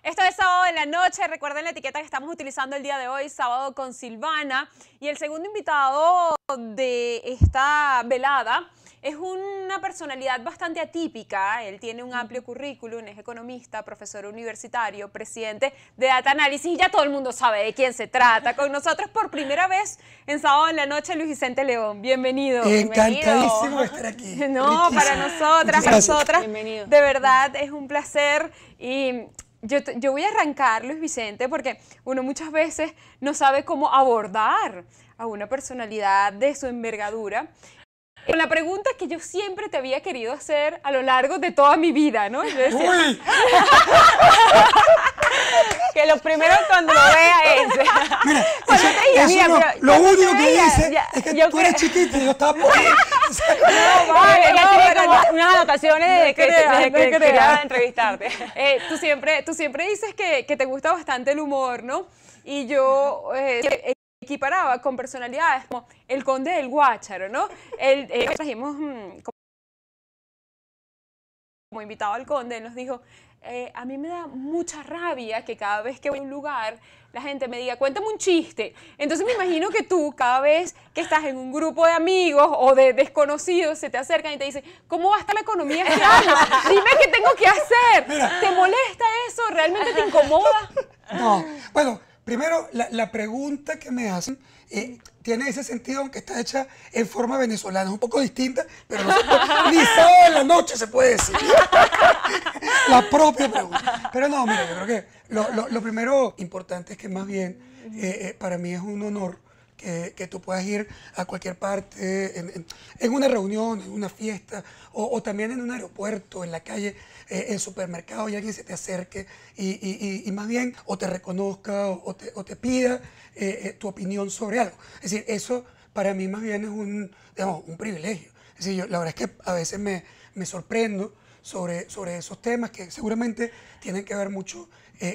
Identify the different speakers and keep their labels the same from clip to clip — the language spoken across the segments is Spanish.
Speaker 1: Esto es Sábado en la Noche. Recuerden la etiqueta que estamos utilizando el día de hoy, Sábado con Silvana. Y el segundo invitado de esta velada es una personalidad bastante atípica. Él tiene un amplio currículum, es economista, profesor universitario, presidente de Data Análisis, y ya todo el mundo sabe de quién se trata. Con nosotros por primera vez en Sábado en la Noche, Luis Vicente León. Bienvenido.
Speaker 2: Encantadísimo de estar aquí.
Speaker 1: No, para nosotras,
Speaker 2: Bienvenido.
Speaker 1: De verdad es un placer. Y yo voy a arrancar, Luis Vicente, porque uno muchas veces no sabe cómo abordar a una personalidad de su envergadura. Con la pregunta que yo siempre te había querido hacer a lo largo de toda mi vida, ¿no? Yo decía,
Speaker 2: ¡Uy!
Speaker 3: Que lo primero cuando lo vea es...
Speaker 2: Mira,
Speaker 1: Cuando te diga,
Speaker 2: eso
Speaker 1: mira,
Speaker 2: no,
Speaker 1: pero
Speaker 2: lo
Speaker 1: cuando
Speaker 2: único
Speaker 1: te
Speaker 2: que
Speaker 1: diga,
Speaker 2: dice
Speaker 1: ya,
Speaker 2: es que
Speaker 1: yo
Speaker 2: tú eres
Speaker 1: creo-
Speaker 2: chiquita y yo estaba por ahí.
Speaker 1: No, vale,
Speaker 3: ella
Speaker 1: no,
Speaker 3: tiene
Speaker 1: pero
Speaker 3: como
Speaker 1: ya.
Speaker 3: unas anotaciones desde que,
Speaker 1: creas,
Speaker 3: desde
Speaker 1: no
Speaker 3: que
Speaker 1: creas.
Speaker 3: quería entrevistarte.
Speaker 1: Tú siempre dices que te gusta bastante el humor, ¿no? Y yo equiparaba con personalidades como el Conde del Guácharo, ¿no? Trajimos como invitado al Conde, él nos dijo, a mí me da mucha rabia que cada vez que voy a un lugar la gente me diga, cuéntame un chiste. Entonces me imagino que tú, cada vez que estás en un grupo de amigos o de desconocidos, se te acercan y te dicen, ¿cómo va a estar la economía este año? Dime qué tengo que hacer.
Speaker 2: Mira.
Speaker 1: ¿Te molesta eso? ¿Realmente te incomoda?
Speaker 2: No, bueno, primero la pregunta que me hacen tiene ese sentido, aunque está hecha en forma venezolana, es un poco distinta, pero no se puede, ni sábado en la noche se puede decir. La propia pregunta. Pero no, mira, yo creo que lo primero importante es que más bien para mí es un honor que tú puedas ir a cualquier parte, en una reunión, en una fiesta, o también en un aeropuerto, en la calle, en supermercado, y alguien se te acerque y más bien o te reconozca o te pida tu opinión sobre algo. Es decir, eso para mí más bien es digamos, un privilegio. Es decir, la verdad es que a veces me sorprendo sobre esos temas que seguramente tienen que ver mucho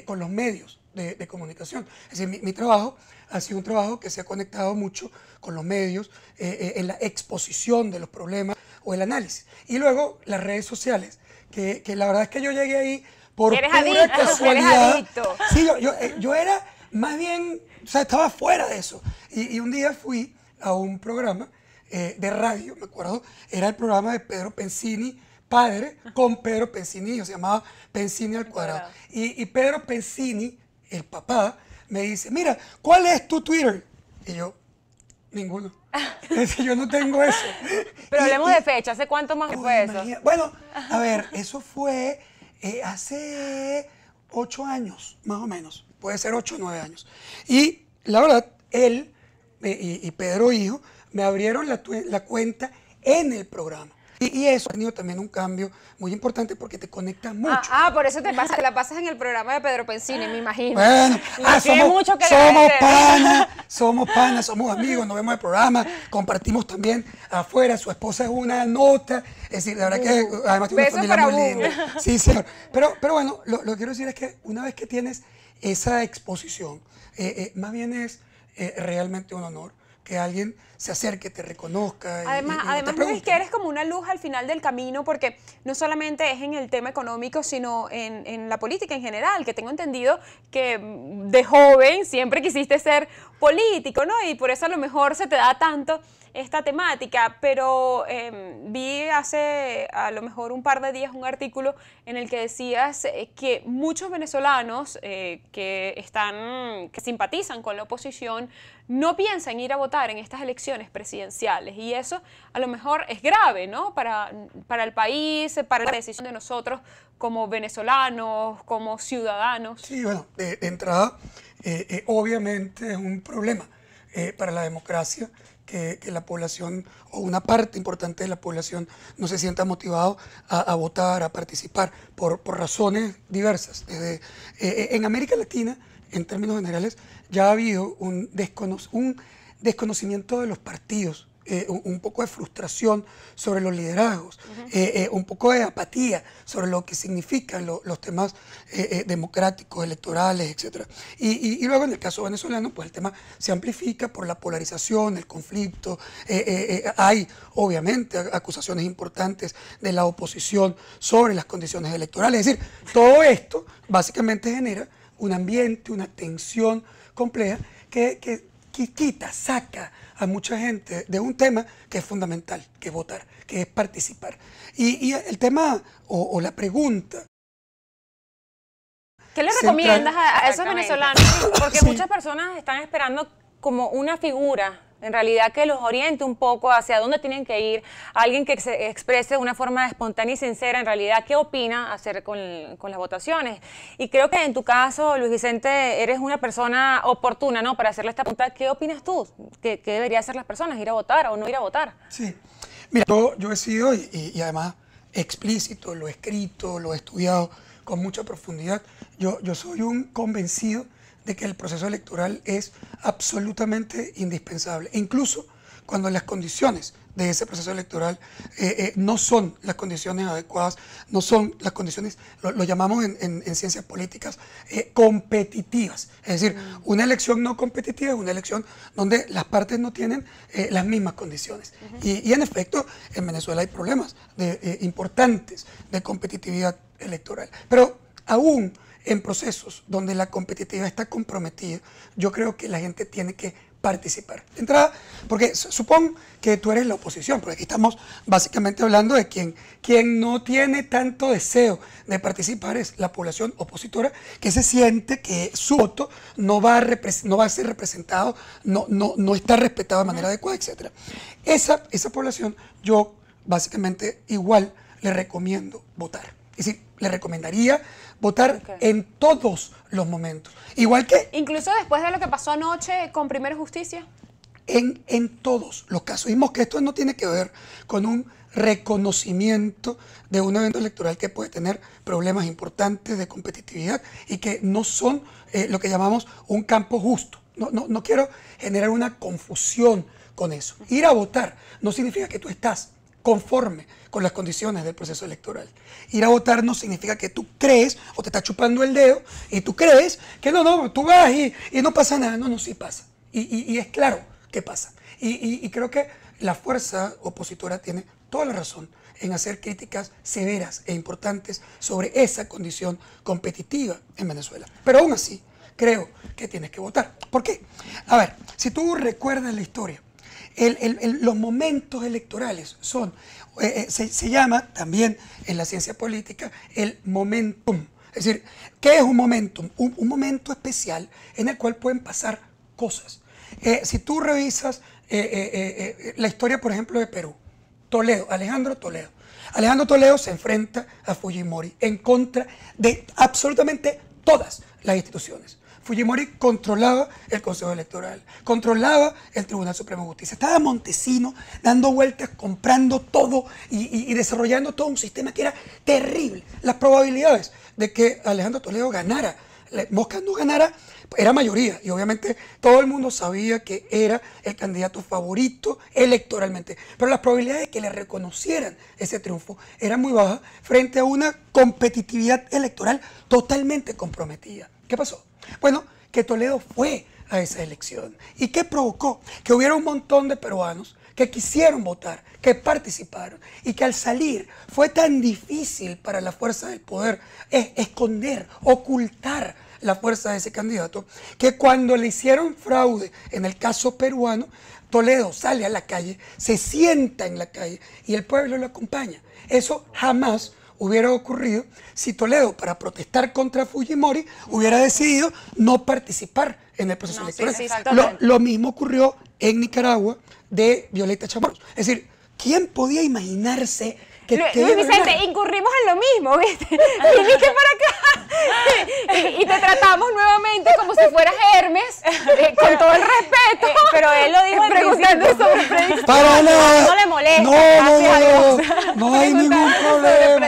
Speaker 2: con los medios de comunicación. Es decir, mi trabajo ha sido un trabajo que se ha conectado mucho con los medios en la exposición de los problemas o el análisis. Y luego las redes sociales, que la verdad es que yo llegué ahí por
Speaker 1: Eres
Speaker 2: pura
Speaker 1: adicto,
Speaker 2: casualidad.
Speaker 1: eres adicto.
Speaker 2: Sí, yo era más bien, o sea, estaba fuera de eso. Y un día fui a un programa de radio, me acuerdo, era el programa de Pedro Pensini, padre, con Pedro Pensini, se llamaba Pensini al cuadrado. Y Pedro Pensini, el papá, me dice, mira, ¿cuál es tu Twitter? Y yo, ninguno. Es decir, yo no tengo eso.
Speaker 3: Pero
Speaker 2: Y-
Speaker 3: hablemos
Speaker 2: y-
Speaker 3: de fecha. ¿Hace cuánto más
Speaker 2: Uy,
Speaker 3: fue eso?
Speaker 2: Bueno, a ver, eso fue hace 8 años, más o menos. Puede ser 8 o 9 años. Y la verdad, él y Pedro hijo me abrieron la cuenta en el programa. Y eso ha tenido también un cambio muy importante porque te conecta mucho.
Speaker 1: Por eso te la pasas en el programa de Pedro Pensini, me imagino.
Speaker 2: Bueno,
Speaker 3: tiene mucho que
Speaker 2: somos
Speaker 3: agradecer.
Speaker 2: panas, somos amigos, nos vemos en el programa, compartimos también afuera, su esposa es una nota, es decir, la verdad que además tiene
Speaker 1: Besos
Speaker 2: una familia
Speaker 1: para
Speaker 2: muy
Speaker 1: Hugo.
Speaker 2: linda. Sí, señor. Pero bueno, lo que quiero decir es que una vez que tienes esa exposición, más bien es realmente un honor que alguien se acerque, te reconozca.
Speaker 1: Además,
Speaker 2: te
Speaker 1: Luis,
Speaker 2: pregunte.
Speaker 1: que eres como una luz al final del camino, porque no solamente es en el tema económico, sino en la política en general, que tengo entendido que de joven siempre quisiste ser político, ¿no? Y por eso a lo mejor se te da tanto esta temática, pero vi hace a lo mejor un par de días un artículo en el que decías que muchos venezolanos que simpatizan con la oposición no piensan ir a votar en estas elecciones presidenciales, y eso a lo mejor es grave, ¿no? Para el país, para la decisión de nosotros como venezolanos, como ciudadanos.
Speaker 2: Sí, bueno, de entrada, obviamente es un problema para la democracia que la población o una parte importante de la población no se sienta motivado a votar, a participar, por razones diversas. En América Latina, en términos generales, ya ha habido un desconocimiento de los partidos un poco de frustración sobre los liderazgos, un poco de apatía sobre lo que significan los temas democráticos, electorales, etc. Y luego en el caso venezolano, pues el tema se amplifica por la polarización, el conflicto. Hay obviamente acusaciones importantes de la oposición sobre las condiciones electorales. Es decir, todo esto básicamente genera un ambiente, una tensión compleja que quita, saca a mucha gente de un tema que es fundamental, que es votar, que es participar. Y el tema o la pregunta...
Speaker 3: ¿Qué le recomiendas a esos venezolanos? Porque muchas personas están esperando como una figura, en realidad, que los oriente un poco hacia dónde tienen que ir, alguien que se exprese de una forma espontánea y sincera, en realidad, qué opina hacer con las votaciones. Y creo que en tu caso, Luis Vicente, eres una persona oportuna, ¿no?, para hacerle esta pregunta. ¿Qué opinas tú? ¿Qué deberían hacer las personas? ¿Ir a votar o no ir a votar?
Speaker 2: Sí. Mira, yo he sido, y además explícito, lo he escrito, lo he estudiado con mucha profundidad. Yo soy un convencido de que el proceso electoral es absolutamente indispensable. E incluso cuando las condiciones de ese proceso electoral no son las condiciones adecuadas, no son las condiciones, lo llamamos en ciencias políticas, competitivas. Es decir, una elección no competitiva es una elección donde las partes no tienen las mismas condiciones. Y en efecto, en Venezuela hay problemas importantes de competitividad electoral. Pero aún en procesos donde la competitividad está comprometida, yo creo que la gente tiene que participar. De entrada, porque supón que tú eres la oposición, porque aquí estamos básicamente hablando de quien no tiene tanto deseo de participar es la población opositora, que se siente que su voto no va a ser representado, no está respetado de manera adecuada, etc. Esa población, yo básicamente igual le recomiendo votar. Es decir, le recomendaría votar en todos los momentos. Igual que...
Speaker 1: Incluso después de lo que pasó anoche con Primera Justicia.
Speaker 2: En todos los casos. Vimos que esto no tiene que ver con un reconocimiento de un evento electoral que puede tener problemas importantes de competitividad y que no son lo que llamamos un campo justo. No quiero generar una confusión con eso. Ir a votar no significa que tú estás conforme con las condiciones del proceso electoral. Ir a votar no significa que tú crees o te está chupando el dedo y tú crees que tú vas y no pasa nada. No, sí pasa. Y es claro que pasa. Y creo que la fuerza opositora tiene toda la razón en hacer críticas severas e importantes sobre esa condición competitiva en Venezuela. Pero aún así, creo que tienes que votar. ¿Por qué? A ver, si tú recuerdas la historia, los momentos electorales son, se llama también en la ciencia política el momentum. Es decir, ¿qué es un momentum? Un momento especial en el cual pueden pasar cosas. Si tú revisas la historia, por ejemplo, de Perú, Alejandro Toledo. Alejandro Toledo se enfrenta a Fujimori en contra de absolutamente todas las instituciones. Fujimori controlaba el Consejo Electoral, controlaba el Tribunal Supremo de Justicia. Estaba Montesino dando vueltas, comprando todo y desarrollando todo un sistema que era terrible. Las probabilidades de que Alejandro Toledo ganara, Mosca no ganara, era mayoría. Y obviamente todo el mundo sabía que era el candidato favorito electoralmente. Pero las probabilidades de que le reconocieran ese triunfo eran muy bajas frente a una competitividad electoral totalmente comprometida. ¿Qué pasó? Bueno, que Toledo fue a esa elección. ¿Y qué provocó? Que hubiera un montón de peruanos que quisieron votar, que participaron y que al salir fue tan difícil para la fuerza del poder esconder, ocultar la fuerza de ese candidato, que cuando le hicieron fraude en el caso peruano, Toledo sale a la calle, se sienta en la calle y el pueblo lo acompaña. Eso jamás hubiera ocurrido si Toledo, para protestar contra Fujimori, hubiera decidido no participar en el proceso electoral.
Speaker 1: Sí,
Speaker 2: lo mismo ocurrió en Nicaragua de Violeta Chamorro. Es decir, ¿quién podía imaginarse que
Speaker 1: Luis Vicente, incurrimos en lo mismo, ¿viste? Viniste para acá y te tratamos nuevamente como si fueras Hermes, con todo el respeto.
Speaker 3: Pero él lo dijo
Speaker 1: preguntando sobre predicciones.
Speaker 2: Para nada.
Speaker 3: No le molesta.
Speaker 2: No hay ningún problema.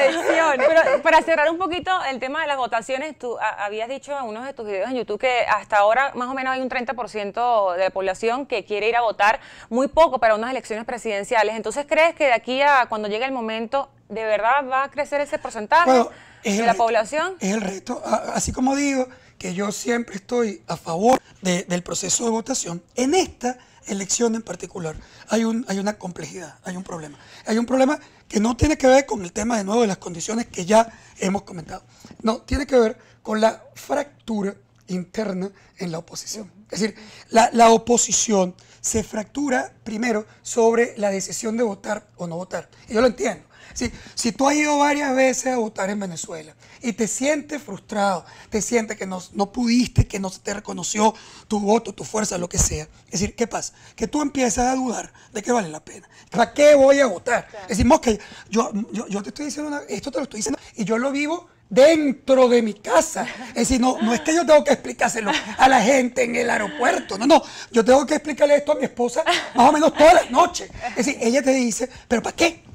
Speaker 3: Pero para para cerrar un poquito el tema de las votaciones, tú habías dicho en uno de tus videos en YouTube que hasta ahora más o menos hay un 30% de la población que quiere ir a votar, muy poco para unas elecciones presidenciales. Entonces, ¿crees que de aquí a cuando llegue el momento, de verdad va a crecer ese porcentaje de la población?
Speaker 2: Es el reto. Así como digo que yo siempre estoy a favor del proceso de votación, en esta elección en particular hay una complejidad, hay un problema. Hay un problema que no tiene que ver con el tema de nuevo de las condiciones que ya hemos comentado. No, tiene que ver con la fractura interna en la oposición. Es decir, la oposición se fractura primero sobre la decisión de votar o no votar. Y yo lo entiendo. Si tú has ido varias veces a votar en Venezuela y te sientes frustrado, te sientes que no pudiste, que no se te reconoció tu voto, tu fuerza, lo que sea. Es decir, ¿qué pasa? Que tú empiezas a dudar de que vale la pena. ¿Para qué voy a votar? Claro. Decimos que yo te estoy diciendo, esto te lo estoy diciendo y yo lo vivo dentro de mi casa. Es decir, no es que yo tengo que explicárselo a la gente en el aeropuerto. No, yo tengo que explicarle esto a mi esposa más o menos todas las noches. Es decir, ella te dice, ¿pero para qué?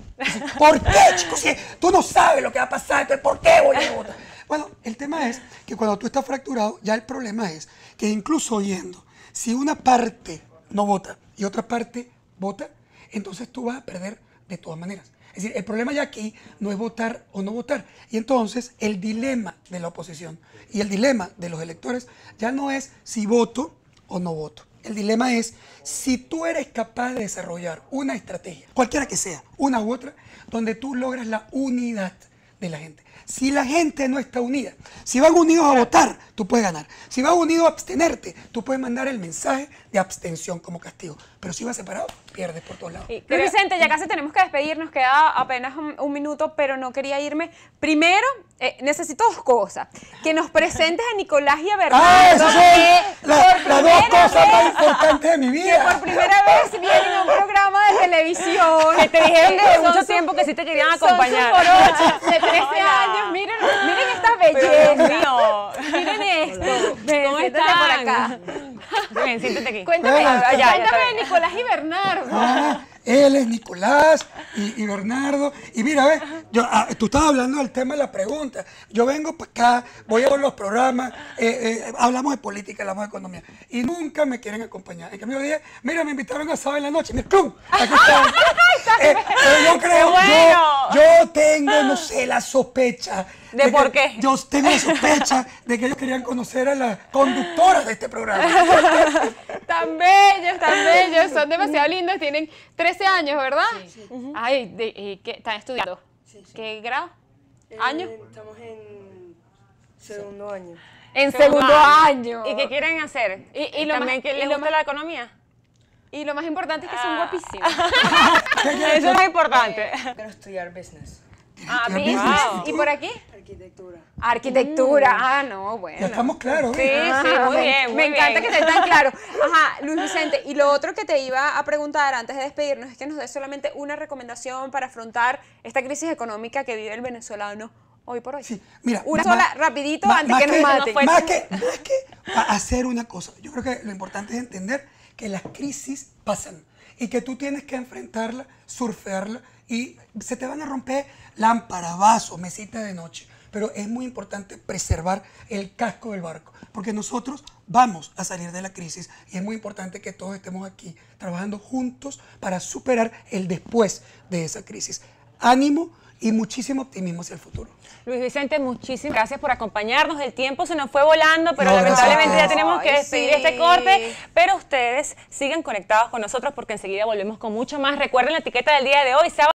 Speaker 2: ¿Por qué, chicos? Si tú no sabes lo que va a pasar, entonces ¿por qué voy a votar? Bueno, el tema es que cuando tú estás fracturado, ya el problema es que incluso oyendo, si una parte no vota y otra parte vota, entonces tú vas a perder de todas maneras. Es decir, el problema ya aquí no es votar o no votar. Y entonces el dilema de la oposición y el dilema de los electores ya no es si voto o no voto. El dilema es si tú eres capaz de desarrollar una estrategia, cualquiera que sea, una u otra, donde tú logras la unidad de la gente. Si la gente no está unida, si van unidos a votar, tú puedes ganar. Si van unidos a abstenerte, tú puedes mandar el mensaje de abstención como castigo. Pero si vas separado, pierdes por todos lados.
Speaker 1: Luis Vicente, ya casi tenemos que despedirnos, queda apenas un minuto, pero no quería irme. Primero, necesito dos cosas. Que nos presentes a Nicolás y a Bernardo.
Speaker 2: Las dos cosas más importantes de mi vida.
Speaker 1: Que por primera vez vienen a un programa de televisión.
Speaker 3: Que te dijeron desde mucho tiempo que sí te querían acompañar.
Speaker 1: Son sus morochas de 13 años. Miren estas bellezas. Miren esto.
Speaker 3: ¿Cómo están?
Speaker 1: Por acá.
Speaker 3: Ven, siéntate aquí.
Speaker 1: Cuéntame de Nicolás y Bernardo.
Speaker 2: Él es Nicolás y Bernardo. Y mira, ves, tú estabas hablando del tema de la pregunta. Yo vengo para acá, voy a ver los programas, hablamos de política, hablamos de economía. Y nunca me quieren acompañar. En cambio, dije, mira, me invitaron a sábado en la noche. Mira, ¡plum! Aquí están. Pero yo creo, yo tengo, no sé, la sospecha.
Speaker 3: ¿De por qué?
Speaker 2: Yo tengo la sospecha de que ellos querían conocer a las conductoras de este programa.
Speaker 1: Tan bellos, son demasiado lindos, tienen 13 años, ¿verdad? Sí. Ay, ¿qué están estudiando? Sí. ¿Qué grado? ¿Año?
Speaker 4: Estamos en segundo año.
Speaker 1: En segundo año.
Speaker 3: ¿Y qué quieren hacer? ¿Y también que les gusta la economía?
Speaker 1: Y lo más importante es que son guapísimos.
Speaker 3: Eso es lo importante.
Speaker 4: Quiero estudiar business.
Speaker 1: Business. Wow. ¿Y por aquí?
Speaker 4: Arquitectura.
Speaker 1: Arquitectura. No, bueno.
Speaker 2: Ya estamos claros.
Speaker 3: Sí, muy bien.
Speaker 1: Me encanta que esté tan claro. Ajá, Luis Vicente, y lo otro que te iba a preguntar antes de despedirnos es que nos des solamente una recomendación para afrontar esta crisis económica que vive el venezolano hoy por hoy.
Speaker 2: Sí, mira.
Speaker 1: Una sola, rapidito, antes que nos maten.
Speaker 2: Más que hacer una cosa. Yo creo que lo importante es entender que las crisis pasan y que tú tienes que enfrentarla, surfearla y se te van a romper lámparas, vasos, mesitas de noche. Pero es muy importante preservar el casco del barco, porque nosotros vamos a salir de la crisis y es muy importante que todos estemos aquí trabajando juntos para superar el después de esa crisis. Ánimo y muchísimo optimismo hacia el futuro.
Speaker 3: Luis Vicente, muchísimas gracias por acompañarnos. El tiempo se nos fue volando, pero lamentablemente ya tenemos que despedir este corte. Pero ustedes sigan conectados con nosotros porque enseguida volvemos con mucho más. Recuerden la etiqueta del día de hoy, sábado.